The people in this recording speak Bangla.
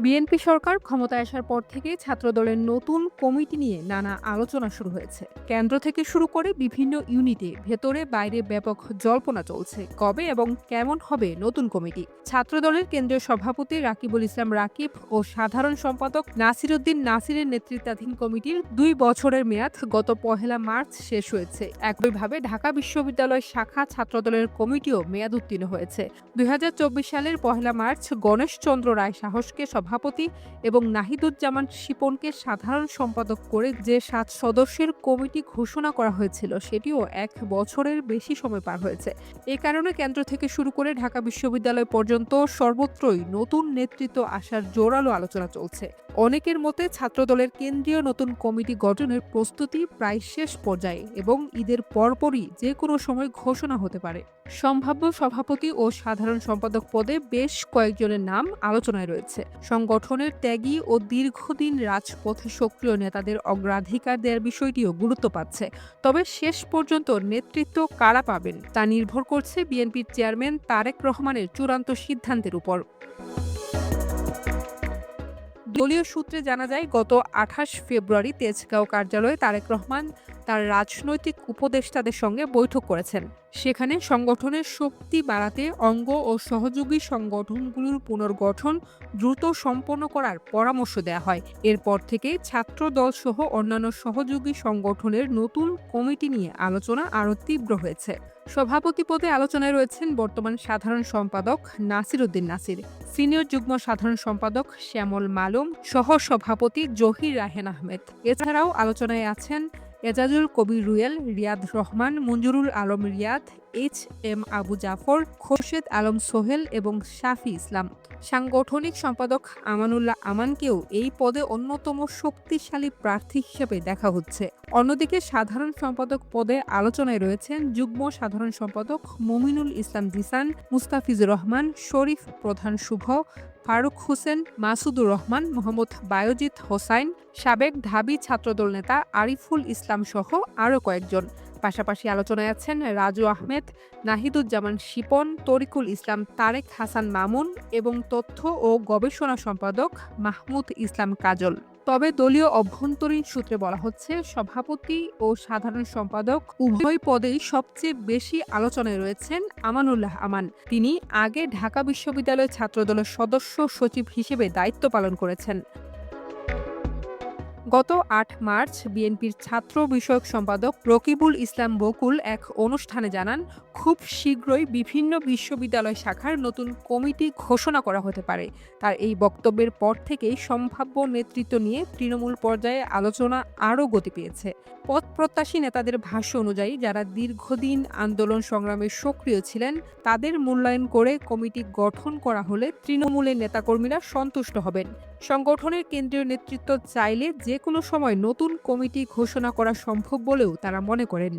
বিএনপি সরকার ক্ষমতায় আসার পর থেকে ছাত্রদলের নতুন কমিটি নিয়ে নানা আলোচনা শুরু হয়েছে। কেন্দ্র থেকে শুরু করে বিভিন্ন ইউনিটে ভেতরে বাইরে ব্যাপক জল্পনা চলছে কবে এবং কেমন হবে নতুন কমিটি। ছাত্রদলের কেন্দ্রীয় সভাপতি রাকিবুল ইসলাম রাকিব ও সাধারণ সম্পাদক নাসির উদ্দিন নাসিরের নেতৃত্বাধীন কমিটির ২ বছরের মেয়াদ গত ১ মার্চ শেষ হয়েছে। একইভাবে ঢাকা বিশ্ববিদ্যালয় শাখা ছাত্রদলের কমিটিও মেয়াদ উত্তীর্ণ হয়েছে। ২০২৪ সালের ১ মার্চ গণেশচন্দ্র রায় সাহসকে সভাপতি এবং নাহিদুজ্জামান শিপনকে সাধারণ সম্পাদক করে যে ৭ সদস্যের কমিটি ঘোষণা করা হয়েছিল সেটিও ১ বছরের বেশি সময় পার হয়েছে। এ কারণে কেন্দ্র থেকে শুরু করে ঢাকা বিশ্ববিদ্যালয় পর্যন্ত সর্বত্রই নতুন নেতৃত্ব আসার জোরালো আলোচনা চলছে। অনেকের মতে ছাত্রদলের কেন্দ্রীয় নতুন কমিটি গঠনের প্রস্তুতি প্রায় শেষ পর্যায়ে এবং ঈদের পরপরই যে কোনো সময় ঘোষণা হতে পারে। সম্ভাব্য সভাপতি ও সাধারণ সম্পাদক পদে বেশ কয়েকজনের নাম আলোচনায় রয়েছে। সংগঠনের ত্যাগী ও দীর্ঘদিন রাজপথে সক্রিয় নেতাদের অগ্রাধিকার দেওয়ার বিষয়টিও গুরুত্ব পাচ্ছে। তবে শেষ পর্যন্ত নেতৃত্ব কারা পাবেন তা নির্ভর করছে বিএনপির চেয়ারম্যান তারেক রহমানের চূড়ান্ত সিদ্ধান্তের উপর। দলীয় সূত্রে জানা যায়, গত ২৮ ফেব্রুয়ারি তেজগাঁও কার্যালয়ে তারেক রহমান তার রাজনৈতিক উপদেষ্টাদের সঙ্গে বৈঠক করেছেন। সেখানে সংগঠনের শক্তি বাড়াতে অঙ্গ ও সহযোগী সংগঠনগুলোর পুনর্গঠন দ্রুত সম্পন্ন করার পরামর্শ দেওয়া হয়। এরপর থেকে ছাত্র দলসহ অন্যান্য সহযোগী সংগঠনের নতুন কমিটি নিয়ে আলোচনা আরও তীব্র হয়েছে। সভাপতি পদে আলোচনায় রয়েছেন বর্তমান সাধারণ সম্পাদক নাসির উদ্দিন নাসির, সিনিয়র যুগ্ম সাধারণ সম্পাদক শ্যামল মালুম, সহ সভাপতি জহির রাহেন আহমেদ। এছাড়াও আলোচনায় আছেন এজাজুল কবির রুয়েল, রিয়াদ রহমান, মঞ্জুরুল আলম রিয়াদ, এইচ.এম. আবু জাফর, খোরশেদ আলম সোহেল এবং শাফি ইসলাম। সাংগঠনিক সম্পাদক আমানুল্লাহ আমানকেও এই পদে অন্যতম শক্তিশালী প্রার্থী হিসেবে দেখা হচ্ছে। অন্যদিকে সাধারণ সম্পাদক পদে আলোচনায় রয়েছেন যুগ্ম সাধারণ সম্পাদক মমিনুল ইসলাম জিসান, মুস্তাফিজুর রহমান, শরীফ প্রধান শুভ, ফারুক হোসেন, মাসুদুর রহমান, মোহাম্মদ বায়জিৎ হোসাইন, সাবেক ঢাবি ছাত্রদল নেতা আরিফুল ইসলাম সহ আরও কয়েকজন। পাশাপাশি আলোচনায় আছেন রাজু আহমেদ, নাহিদুজ্জামান শিপন, তরিকুল ইসলাম তারেক হাসান মামুন এবং তথ্য ও গবেষণা সম্পাদক মাহমুদ ইসলাম কাজল। তবে দলীয় অভ্যন্তরীণ সূত্রে বলা হচ্ছে, সভাপতি ও সাধারণ সম্পাদক উভয় পদেই সবচেয়ে বেশি আলোচনায় রয়েছেন আমানুল্লাহ আমান। তিনি আগে ঢাকা বিশ্ববিদ্যালয় ছাত্রদলের সদস্য সচিব হিসেবে দায়িত্ব পালন করেছেন। গত ৮ মার্চ বিএনপির ছাত্র বিষয়ক সম্পাদক রকিবুল ইসলাম বকুল এক অনুষ্ঠানে জানান, খুব শীঘ্রই বিভিন্ন বিশ্ববিদ্যালয় শাখার নতুন কমিটি ঘোষণা করা হতে পারে। তার এই বক্তব্যের পর থেকেই সম্ভাব্য নেতৃত্ব নিয়ে তৃণমূল পর্যায়ে আলোচনা আরও গতি পেয়েছে। পদ প্রত্যাশী নেতাদের ভাষ্য অনুযায়ী যারা দীর্ঘদিন আন্দোলন সংগ্রামে সক্রিয় ছিলেন তাদের মূল্যায়ন করে কমিটি গঠন করা হলে তৃণমূলের নেতাকর্মীরা সন্তুষ্ট হবেন। সংগঠনের কেন্দ্রীয় নেতৃত্ব চাইলে যে কোনো সময় নতুন কমিটি ঘোষণা করা সম্ভব বলেও তারা মনে করেন।